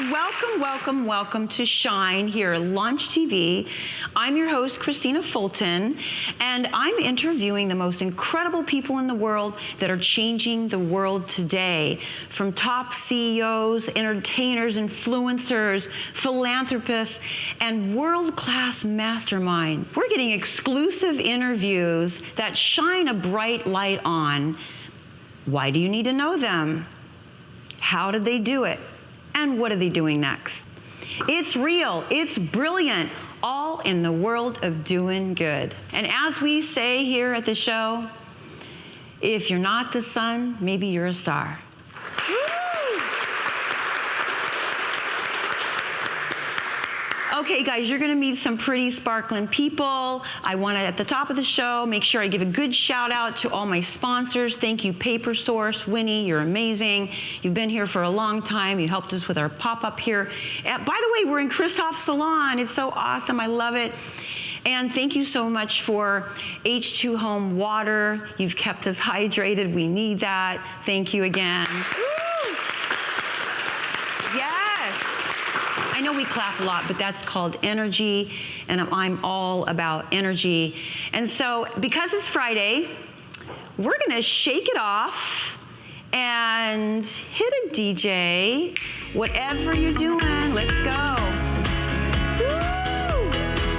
welcome, welcome, welcome to Shine here at Launch TV. I'm your host, Christina Fulton, and I'm interviewing the most incredible people in the world that are changing the world today. From top CEOs, entertainers, influencers, philanthropists, and world-class masterminds. We're getting exclusive interviews that shine a bright light on why do you need to know them? How did they do it? And what are they doing next? It's real, it's brilliant, all in the world of doing good. And as we say here at the show, if you're not the sun, maybe you're a star. Okay, guys, you're gonna meet some pretty sparkling people. I wanna, at the top of the show, make sure I give a good shout out to all my sponsors. Thank you, Paper Source. Winnie, you're amazing. You've been here for a long time. You helped us with our pop-up here. By the way, we're in Cristophe Salon. It's so awesome, I love it. And thank you so much for H2 Home Water. You've kept us hydrated, we need that. Thank you again. I know we clap a lot, but that's called energy, and I'm all about energy. And so, because it's Friday, we're gonna shake it off and hit a DJ, whatever you're doing, let's go. Woo!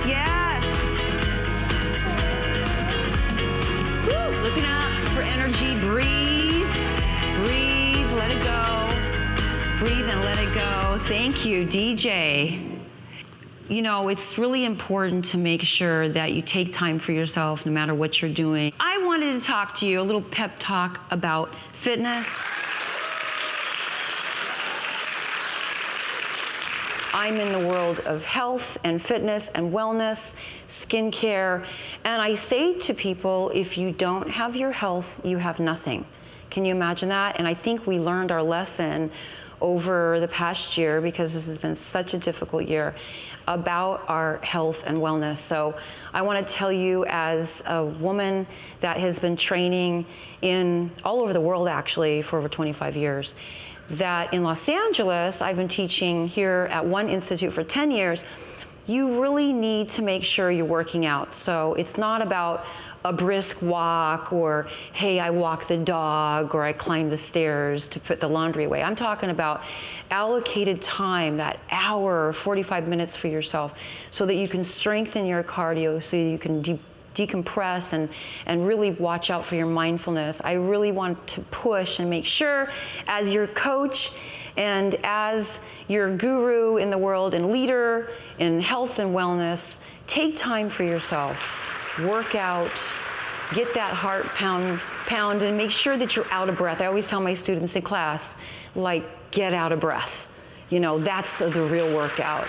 Yes. Woo! Looking up for energy, breathe, breathe, let it go. Breathe and let it go. Thank you, DJ. You know, it's really important to make sure that you take time for yourself no matter what you're doing. I wanted to talk to you, a little pep talk about fitness. I'm in the world of health and fitness and wellness, skincare, and I say to people, if you don't have your health, you have nothing. Can you imagine that? And I think we learned our lesson over the past year, because this has been such a difficult year, about our health and wellness. So I want to tell you, as a woman that has been training in all over the world actually for over 25 years, that in Los Angeles, I've been teaching here at one institute for 10 years, you really need to make sure you're working out. So it's not about a brisk walk or, hey, I walk the dog or I climb the stairs to put the laundry away. I'm talking about allocated time, that hour or 45 minutes for yourself, so that you can strengthen your cardio, so you can decompress and really watch out for your mindfulness. I really want to push and make sure, as your coach and as your guru in the world and leader in health and wellness, take time for yourself. Work out, get that heart pound, and make sure that you're out of breath. I always tell my students in class, like, get out of breath. You know, that's the real workout.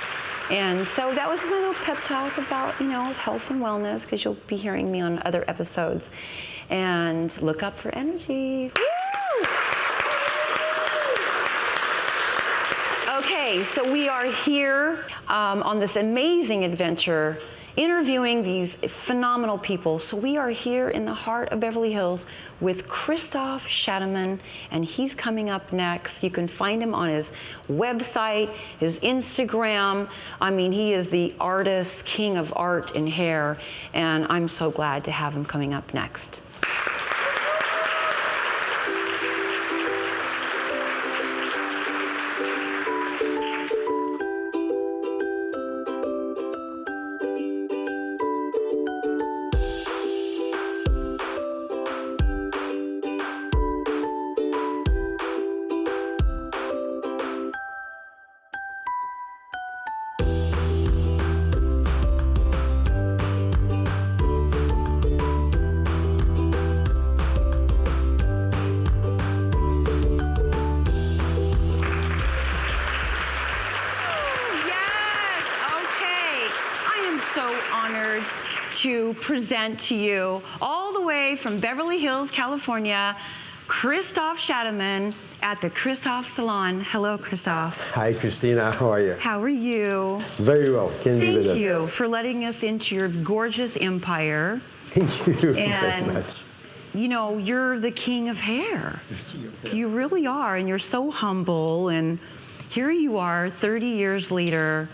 And so that was my little pep talk about, you know, health and wellness, because you'll be hearing me on other episodes. And look up for energy. Woo! Okay, so we are here on this amazing adventure, interviewing these phenomenal people. So we are here in the heart of Beverly Hills with Cristophe Salon, and he's coming up next. You can find him on his website, his Instagram. I mean, he is the artist, king of art and hair, and I'm so glad to have him coming up next. To present to you, all the way from Beverly Hills, California, Cristophe Salon at the Cristophe Salon. Hello, Cristophe. Hi, Christina. How are you? How are you? Very well. Thank you for letting us into your gorgeous empire. Thank you very much. You know, you're the king of hair. You really are, and you're so humble, and here you are 30 years later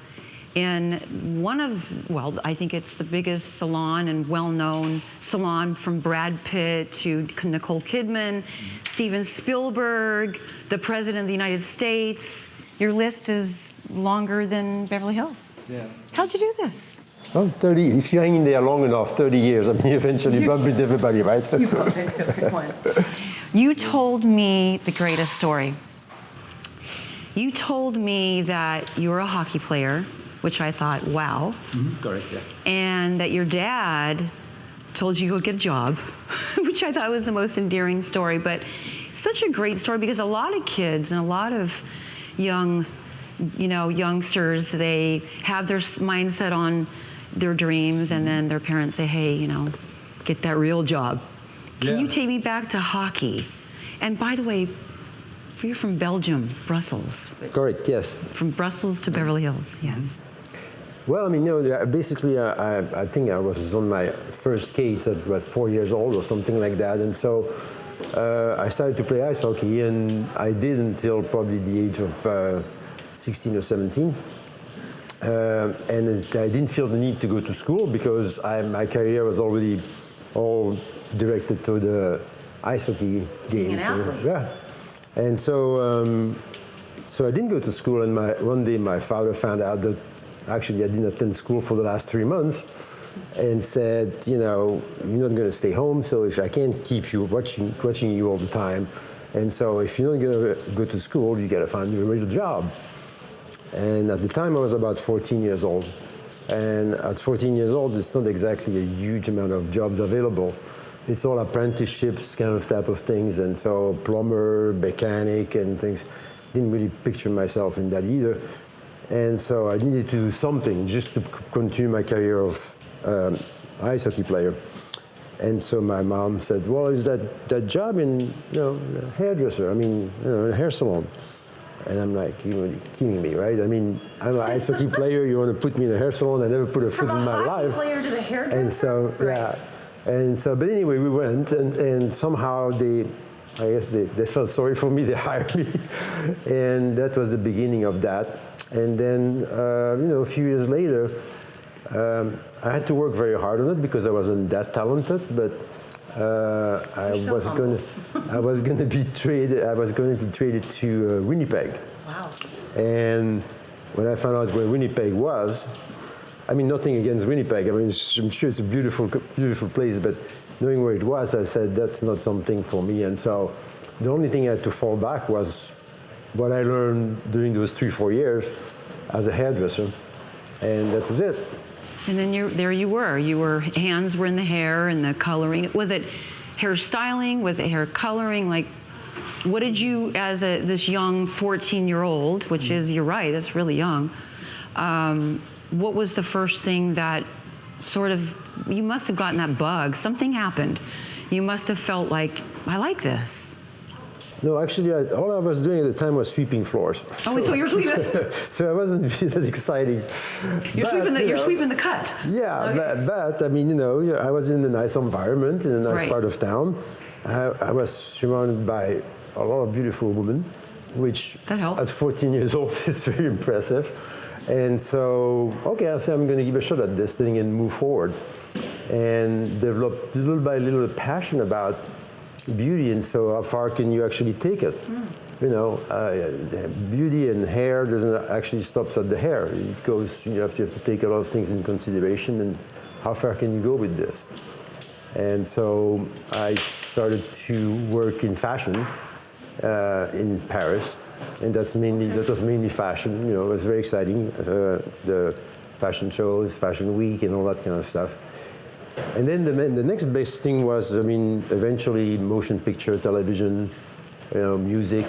in one of, well, I think it's the biggest salon and well-known salon, from Brad Pitt to Nicole Kidman, Steven Spielberg, the President of the United States. Your list is longer than Beverly Hills. Yeah. How'd you do this? Oh, 30. If you hang in there long enough, 30 years, I mean, eventually bump into everybody, right? You bump into everyone. You told me the greatest story. You told me that you were a hockey player, which I thought, wow. Mm-hmm. Correct, yeah. And that your dad told you to go get a job, which I thought was the most endearing story. But such a great story, because a lot of kids and a lot of youngsters, they have their mindset on their dreams, and then their parents say, hey, get that real job. Can you take me back to hockey? And by the way, you're from Belgium, Brussels. Correct, yes. From Brussels to Beverly Hills, yes. Well, I mean, basically, I think I was on my first skates at about 4 years old or something like that. And so I started to play ice hockey, and I did until probably the age of 16 or 17. And I didn't feel the need to go to school, because my career was already all directed to the ice hockey games. Being an athlete. Yeah. And so, so I didn't go to school, and one day my father found out that actually I didn't attend school for the last 3 months, and said, you're not going to stay home, so if I can't keep you watching you all the time, and so if you're not going to go to school, you got to find you a real job. And at the time I was about 14 years old, and at 14 years old, it's not exactly a huge amount of jobs available. It's all apprenticeships, kind of type of things, and so plumber, mechanic, and things. Didn't really picture myself in that either. And so I needed to do something just to continue my career of ice hockey player. And so my mom said, well, is that job in, a hairdresser, a hair salon. And I'm like, you're kidding me, right? I mean, I'm an ice hockey player, you want to put me in a hair salon? I never put a foot in my life. From a hockey player to the hairdresser? And so, right. And so, but anyway, we went, and somehow they felt sorry for me, they hired me. And that was the beginning of that. And then, a few years later, I had to work very hard on it, because I wasn't that talented, but I was going to be traded to Winnipeg. Wow. And when I found out where Winnipeg was, nothing against Winnipeg. I'm sure it's a beautiful place, but knowing where it was, I said, that's not something for me. And so the only thing I had to fall back was what I learned during those 3-4 years as a hairdresser, and that was it. And then there you were. Your hands were in the hair and the coloring. Was it hairstyling? Was it hair coloring? Like, what did you, as this young 14-year-old, which is, you're right, that's really young, what was the first thing that sort of, you must have gotten that bug. Something happened. You must have felt like, I like this. No, actually, all I was doing at the time was sweeping floors. Oh, so you're sweeping? So it wasn't really that exciting. You're sweeping the cut. Yeah, okay. but I was in a nice environment, in a nice part of town. I was surrounded by a lot of beautiful women, which at 14 years old is very impressive. And so, okay, I said, I'm going to give a shot at this thing and move forward. And develop little by little a passion about beauty, and so how far can you actually take it? Beauty and hair doesn't actually stop at the hair. It goes, you have to take a lot of things in consideration, and how far can you go with this? And so I started to work in fashion in Paris, and that was mainly fashion. It was very exciting. The fashion shows, fashion week, and all that kind of stuff. And then the next best thing was, eventually motion picture, television, music,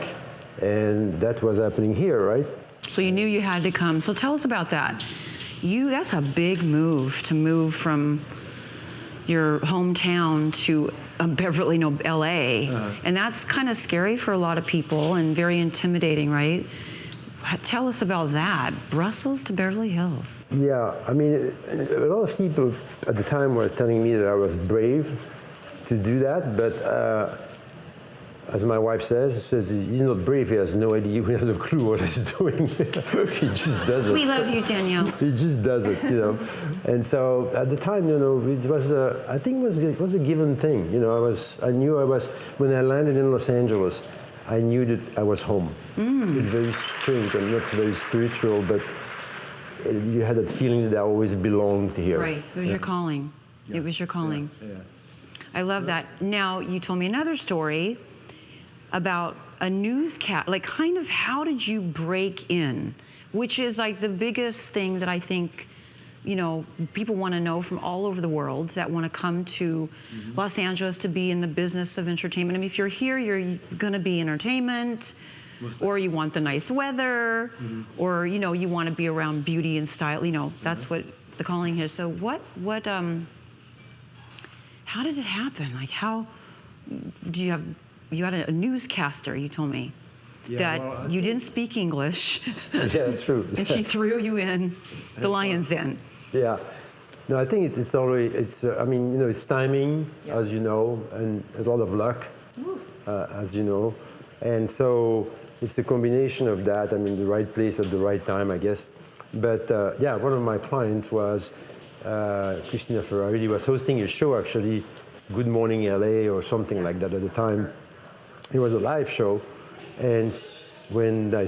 and that was happening here, right? So you knew you had to come. So tell us about that. That's a big move, to move from your hometown to Beverly, LA. And that's kind of scary for a lot of people and very intimidating, right? Tell us about that, Brussels to Beverly Hills. Yeah, a lot of people at the time were telling me that I was brave to do that, but as my wife says, he's not brave. He has no idea. He has a clue what he's doing. He just does it. We love you, Danielle. He just does it, you know. And so at the time, you know, it was I think it was a given thing. You know, I knew I was when I landed in Los Angeles, I knew that I was home. It's very strange and not very spiritual, but you had that feeling that I always belonged here. Right. It was your calling. Yeah. It was your calling. Yeah. I love that. Now, you told me another story about a newscast, like kind of how did you break in, which is like the biggest thing that I think, you know, people want to know from all over the world that want to come to Los Angeles to be in the business of entertainment. I mean, if you're here, you're going to be entertainment, or you want the nice weather, or, you know, you want to be around beauty and style, you know, that's what the calling is. So how did it happen? Like how do you had a newscaster, you told me, that you didn't speak English. Yeah, that's true. And she threw you in the lion's den. Yeah. No, I think it's always, I mean, you know, it's timing, as you know, and a lot of luck, as you know. And so it's a combination of that, I mean, the right place at the right time, I guess. But yeah, one of my clients was Christina Ferrari. He was hosting a show, actually, Good Morning LA or something like that at the time. It was a live show, and when I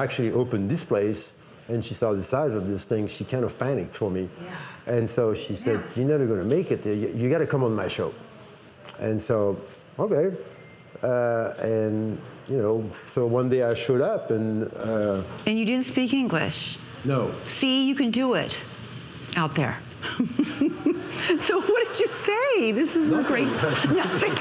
actually opened this place, and she saw the size of this thing, she kind of panicked for me. Yeah. And so she said, "You're never going to make it. You got to come on my show." And so, okay. And you know, so one day I showed up, and you didn't speak English. No. See, you can do it out there. So what did you say? This is great. Nothing.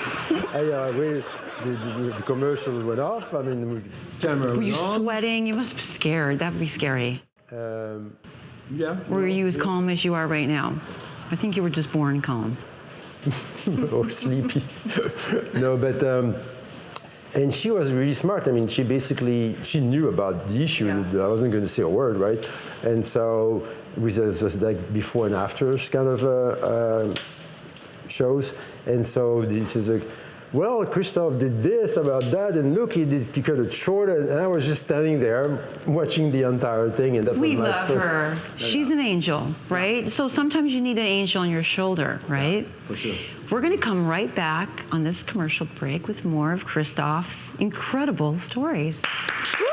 The commercial went off. I mean, the camera were you went on. Sweating? You must be scared. That would be scary. Yeah. Were you as calm as you are right now? I think you were just born calm. Or sleepy. No, but and she was really smart. I mean, she knew about the issue. That I wasn't going to say a word, right? And so it was like before and after kind of shows. And so she's like, well, Cristophe did this about that, and look, he cut it short, and I was just standing there watching the entire thing, and that we was my love her. She's an angel, right? So sometimes you need an angel on your shoulder, right? Yeah, for sure. We're going to come right back on this commercial break with more of Cristophe's incredible stories. Woo!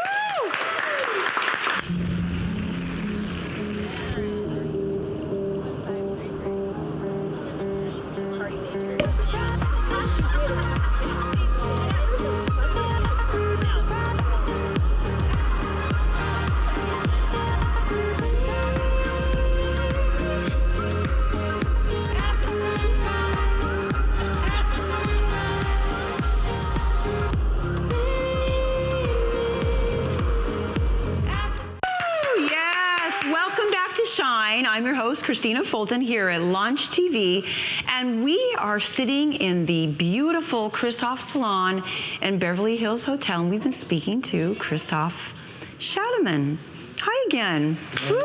I'm your host, Christina Fulton, here at Launch TV, and we are sitting in the beautiful Cristophe Salon in Beverly Hills Hotel, and we've been speaking to Cristophe Salon. Hi again. Woo!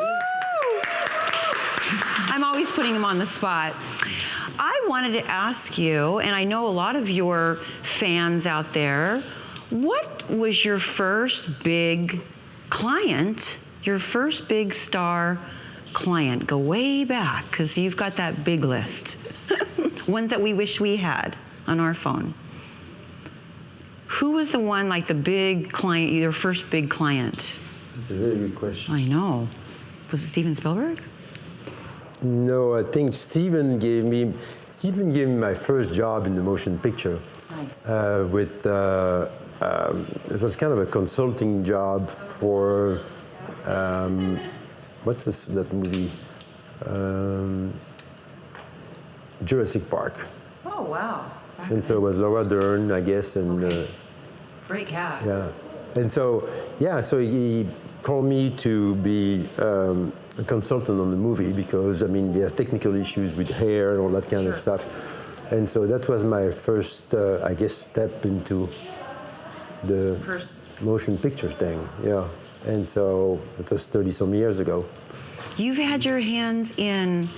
I'm always putting him on the spot. I wanted to ask you, and I know a lot of your fans out there, what was your first big client, your first big star client? Go way back, because you've got that big list. Ones that we wish we had on our phone. Who was the one, like the big client, your first big client? That's a very good question. I know. Was it Steven Spielberg? No, I think Steven gave me my first job in the motion picture. Nice. It was kind of a consulting job for what's that movie? Jurassic Park. Oh, wow. And so it was Laura Dern, I guess, and great cast. Yeah, and so so he called me to be a consultant on the movie because I mean there's technical issues with hair and all that kind of stuff, and so that was my first, I guess, step into the first motion picture thing. Yeah, and so it was 30-some years ago. You've had your hands in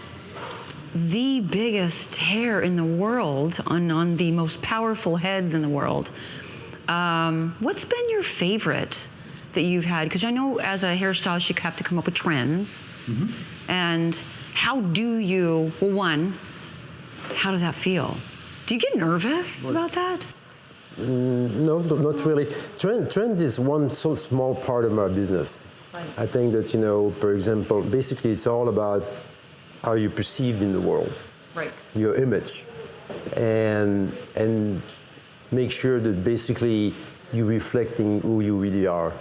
the biggest hair in the world, on the most powerful heads in the world. What's been your favorite that you've had? Because I know as a hairstylist, you have to come up with trends. And how do you, well, one, how does that feel? Do you get nervous about that? No, not really. Trends is one so small part of my business. Right. I think that, you know, for example, basically it's all about how you're perceived in the world. Right. Your image. And make sure that basically you're reflecting who you really are.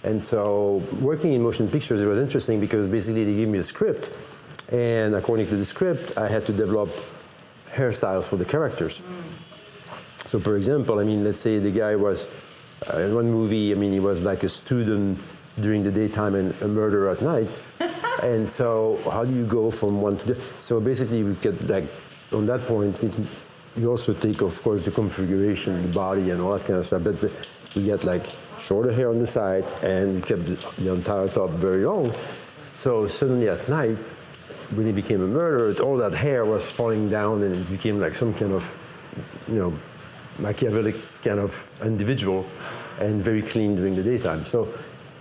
And so working in motion pictures, it was interesting because basically they gave me a script, and according to the script, I had to develop hairstyles for the characters. So for example, I mean, let's say the guy was, in one movie, I mean, he was like a student during the daytime and a murderer at night. And so how do you go from one to the, so basically we get like, on that point, you also take, of course, the configuration, the body and all that kind of stuff, but we get like shorter hair on the side and we kept the entire top very long. So suddenly at night, when he became a murderer, all that hair was falling down and it became like some kind of, you know, Machiavellic kind of individual and very clean during the daytime. So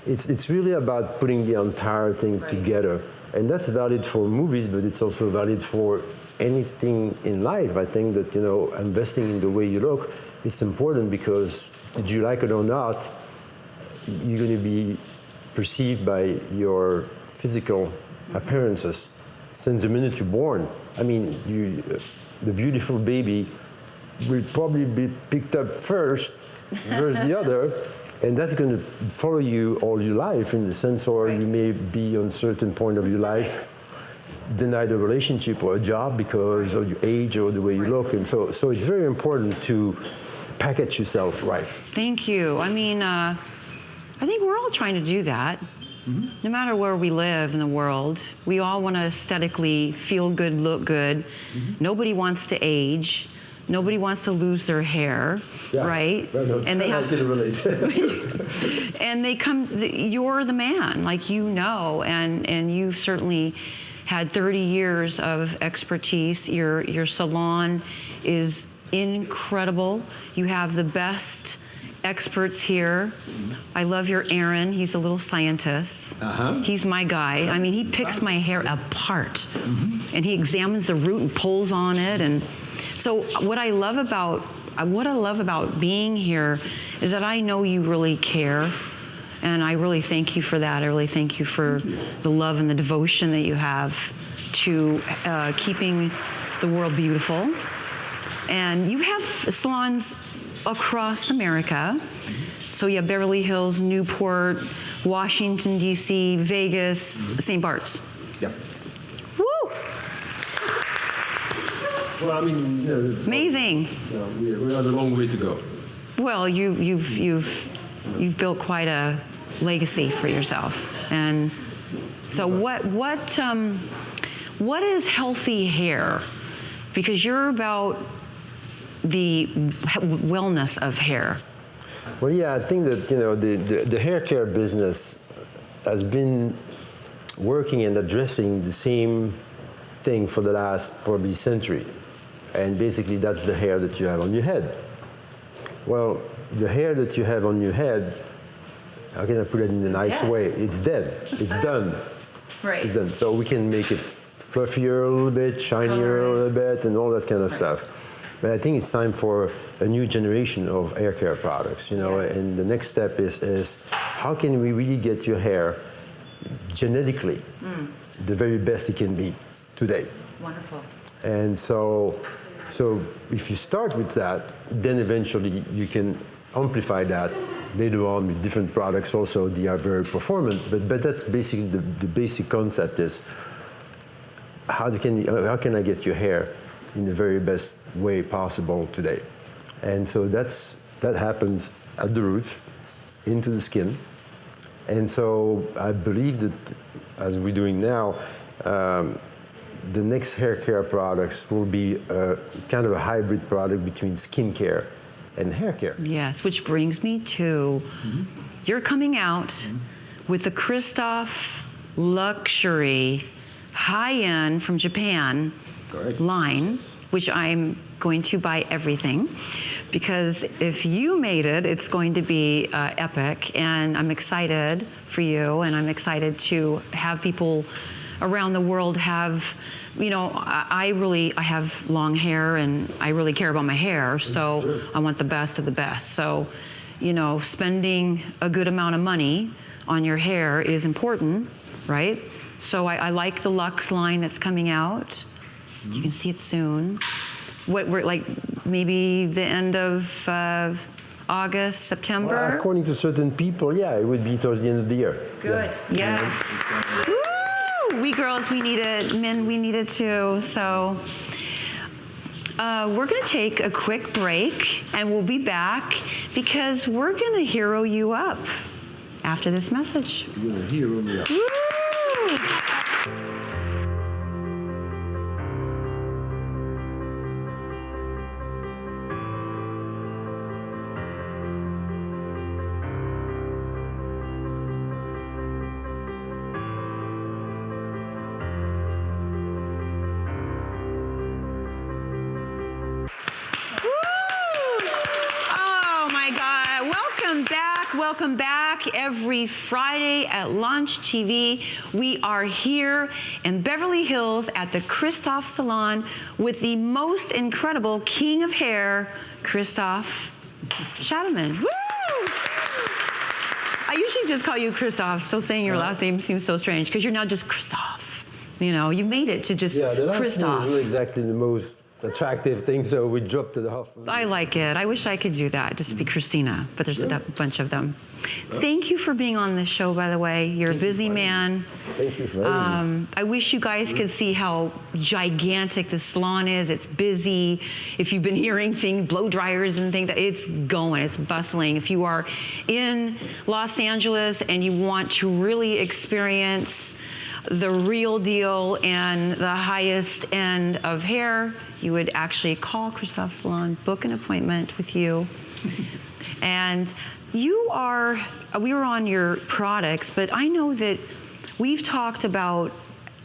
it's really about putting the entire thing together. And that's valid for movies, but it's also valid for anything in life. I think that, you know, investing in the way you look, it's important because, did you like it or not, you're going to be perceived by your physical appearances since the minute you're born. I mean, the beautiful baby will probably be picked up first versus the other, and that's going to follow you all your life in the sense, or you may be on a certain point of your life denied a relationship or a job because of your age or the way you look. And so it's very important to package yourself right. Thank you. I mean, I think we're all trying to do that. No matter where we live in the world, we all want to aesthetically feel good, look good. Nobody wants to age. Nobody wants to lose their hair, right? No, and they have, I can relate. and they come. You're the man, like you know, and you certainly had 30 years of expertise. Your salon is incredible. You have the best experts here. I love your Aaron. He's a little scientist. He's my guy. I mean, he picks my hair apart, and he examines the root and pulls on it. And so, what I love about being here is that I know you really care, and I really thank you for that. I really thank you for the love and the devotion that you have to keeping the world beautiful. And you have salons across America. So you have Beverly Hills, Newport, Washington, D.C., Vegas, St. Bart's. Yeah. Woo! Well, I mean, Amazing. We have a long way to go. Well, you've built quite a legacy for yourself. And so what is healthy hair? Because you're about the wellness of hair. Well, yeah, I think that, you know, the hair care business has been working and addressing the same thing for the last probably century. And basically that's the hair that you have on your head. Well, the hair that you have on your head, how can I put it in a nice way? It's dead. It's done. Right. It's done. So we can make it fluffier a little bit, shinier a little bit, and all that kind of stuff. But I think it's time for a new generation of hair care products, you know, and the next step is how can we really get your hair genetically the very best it can be today. Wonderful. And so if you start with that, then eventually you can amplify that later on with different products also. They are very performant, but that's basically the basic concept is how can I get your hair in the very best way possible today. And so that happens at the roots, into the skin. And so I believe that, as we're doing now, the next hair care products will be kind of a hybrid product between skincare and hair care. Yes, which brings me to, you're coming out with the Cristophe luxury, high-end from Japan line, which I'm going to buy everything. because if you made it, it's going to be epic, and I'm excited for you, and I'm excited to have people around the world have, you know, I have long hair, and I really care about my hair, so I want the best of the best. So, you know, spending a good amount of money on your hair is important, right? So I like the Luxe line that's coming out. You can see it soon. We're like maybe the end of August, September? Well, according to certain people, yeah, it would be towards the end of the year. Good, yeah. Yes. Woo! We girls, we need it. Men, we need it too. So we're gonna take a quick break, and we'll be back because we're gonna hero you up after this message. You're gonna hero me up. Woo! Welcome back. Every Friday at Launch TV, we are here in Beverly Hills at the Cristophe Salon with the most incredible king of hair, Cristophe Salon. Woo! I usually just call you Cristophe, so saying your last name seems so strange because you're now just Cristophe. You know, you made it to just Cristophe. Name is exactly the most attractive thing, so we dropped it off. I like it. I wish I could do that, just be Christina, but there's a bunch of them. Thank you for being on this show, by the way. You're a busy man. Thank you for having me. I wish you guys could see how gigantic the salon is. It's busy. If you've been hearing things, blow dryers and things, it's going, it's bustling. If you are in Los Angeles and you want to really experience the real deal and the highest end of hair, you would actually call Cristophe Salon, book an appointment with you. And we were on your products, but I know that we've talked about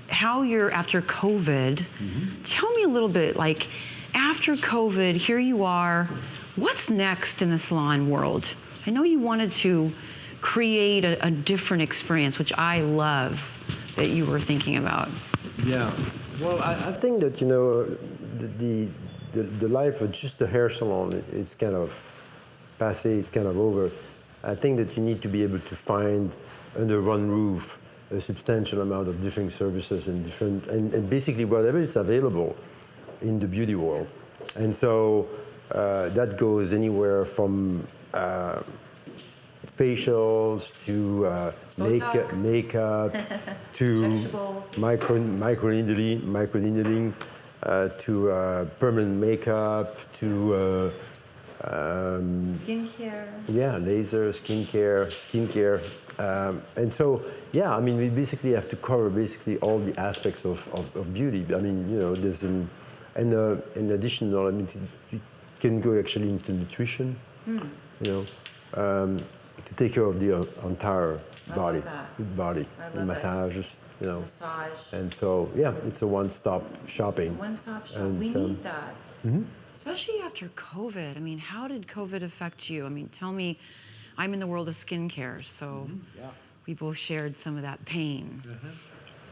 how you're after COVID. Mm-hmm. Tell me a little bit, like after COVID, here you are, what's next in the salon world? I know you wanted to create a different experience, which I love that you were thinking about. Yeah, well, I think that, you know, the life of just a hair salon, it's kind of passé, it's kind of over. I think that you need to be able to find under one roof a substantial amount of different services and basically whatever is available in the beauty world. And so that goes anywhere from facials to makeup to microneedling to permanent makeup to skincare. Yeah, laser, skincare. And so, yeah, I mean, we basically have to cover basically all the aspects of beauty. I mean, you know, there's in addition, I mean, you can go actually into nutrition, you know, to take care of the entire body, massages, you know. Massage. And so, yeah, it's a one-stop shopping. One-stop shop. And, we need that. Mm-hmm. Especially after COVID. I mean, how did COVID affect you? I mean, tell me, I'm in the world of skincare, so we both shared some of that pain.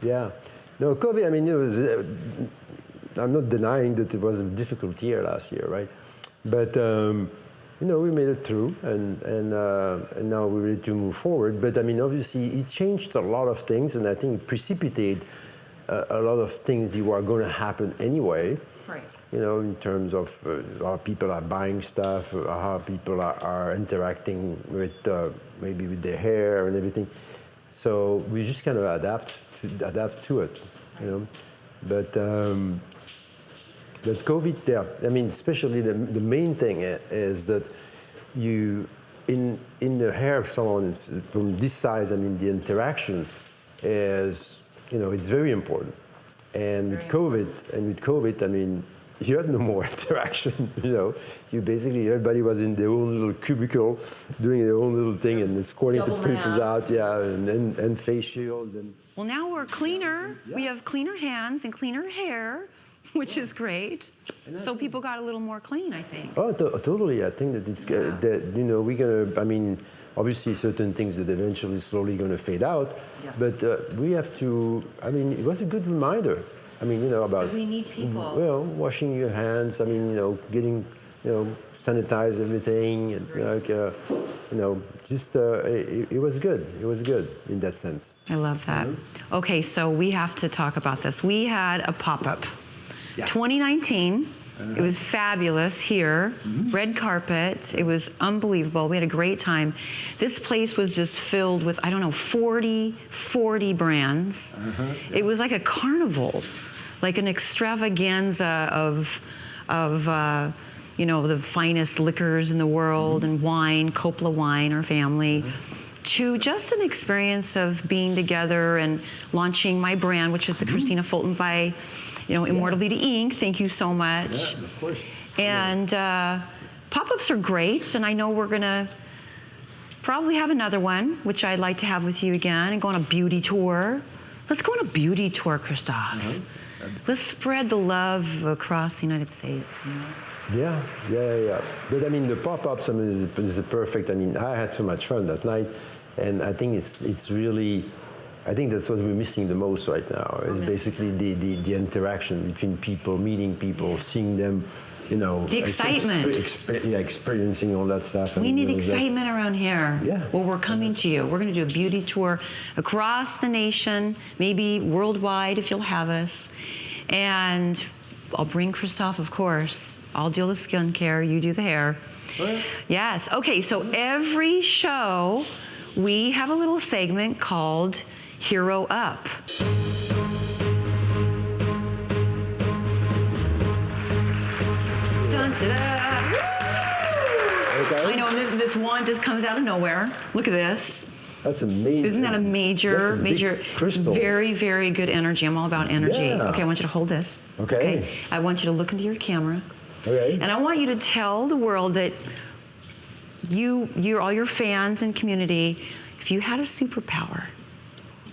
Yeah. No, COVID, I mean, it was, I'm not denying that it was a difficult year last year, right? But, you know, we made it through, and now we're ready to move forward. But, I mean, obviously, it changed a lot of things, and I think it precipitated a lot of things that were going to happen anyway. Right. You know, in terms of how people are buying stuff, how people are interacting with maybe with their hair and everything. So we just kind of adapt to it, you know. But COVID, yeah, I mean, especially the main thing is that you in the hair salon from this size, I mean, the interaction is, you know, it's very important. And with COVID, I mean, you had no more interaction, you know. You basically, everybody was in their own little cubicle, doing their own little thing and escorting the people out, and face shields. And well, now we're cleaner. Yeah. We have cleaner hands and cleaner hair. which is great. So people got a little more clean, I think. Oh, totally. I think that it's that we're gonna. I mean, obviously certain things that eventually slowly gonna fade out, but we have to. I mean, it was a good reminder. I mean, about we need people. Washing your hands. I mean, getting, sanitize everything, and just it was good. It was good in that sense. I love that. Okay, so we have to talk about this. We had a pop-up, 2019. It was fabulous here, red carpet. It was unbelievable. We had a great time. This place was just filled with, 40 brands. It was like a carnival, like an extravaganza of the finest liquors in the world and wine, Coppola wine, our family, to just an experience of being together and launching my brand, which is the Christina Fulton by, Immortal Beauty Inc. Thank you so much. Yeah, of course. And pop-ups are great, and I know we're gonna probably have another one, which I'd like to have with you again, and go on a beauty tour. Let's go on a beauty tour, Cristophe. Let's spread the love across the United States. Yeah. But I mean, the pop-ups, is the perfect. I mean, I had so much fun that night, and I think it's really. I think that's what we're missing the most right now. Is basically the interaction between people, meeting people, seeing them, the excitement, experiencing all that stuff. We need excitement around here. Yeah. Well, we're coming to you. We're going to do a beauty tour across the nation, maybe worldwide if you'll have us, and I'll bring Cristophe, of course. I'll deal with skincare. You do the hair. Yes. Okay. So every show, we have a little segment called Hero Up. Dun, da, da. Okay. I know this wand just comes out of nowhere. Look at this. That's amazing. Isn't that a major? It's very, very good energy. I'm all about energy. Yeah. Okay, I want you to hold this. Okay. I want you to look into your camera. Okay. And I want you to tell the world that all your fans and community, if you had a superpower,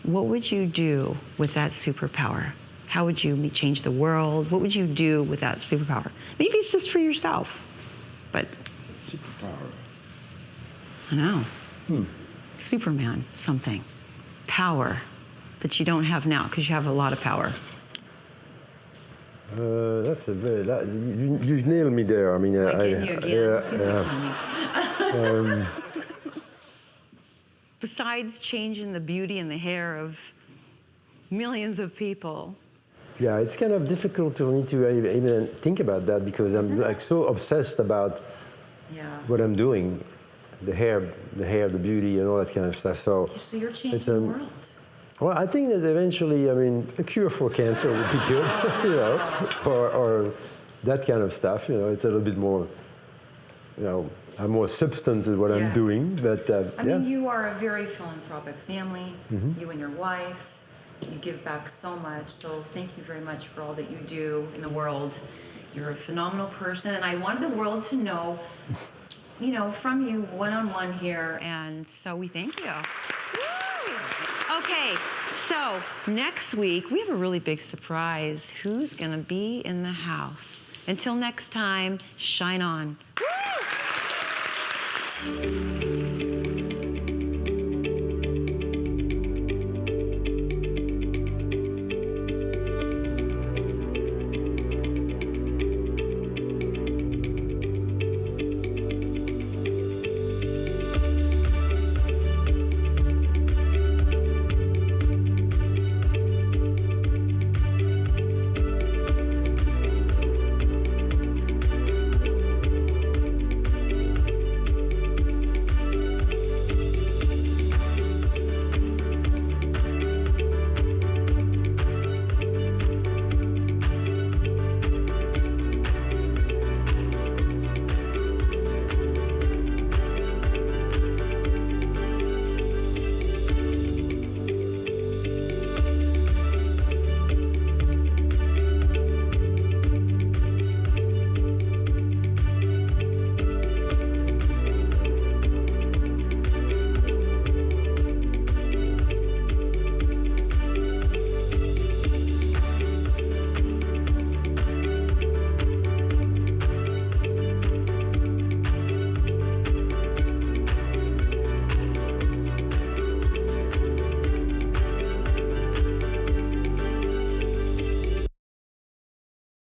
what would you do with that superpower? How would you change the world? What would you do with that superpower? Maybe it's just for yourself, but. Superpower. I know. Superman, something. Power that you don't have now because you have a lot of power. That's a very. You nailed me there. I mean, Again, you again. Yeah. Besides changing the beauty and the hair of millions of people. Yeah, it's kind of difficult for me to even think about that because I'm like so obsessed about what I'm doing, the hair, the beauty, and all that kind of stuff. So you're changing the world. Well, I think that eventually, a cure for cancer would be good, or that kind of stuff. It's a little bit more, have more substance in what I'm doing. But I mean, you are a very philanthropic family. You and your wife. You give back so much. So thank you very much for all that you do in the world. You're a phenomenal person, and I wanted the world to know, from you one-on-one here. And so we thank you. Woo! Okay, so next week we have a really big surprise. Who's going to be in the house? Until next time, shine on. Woo!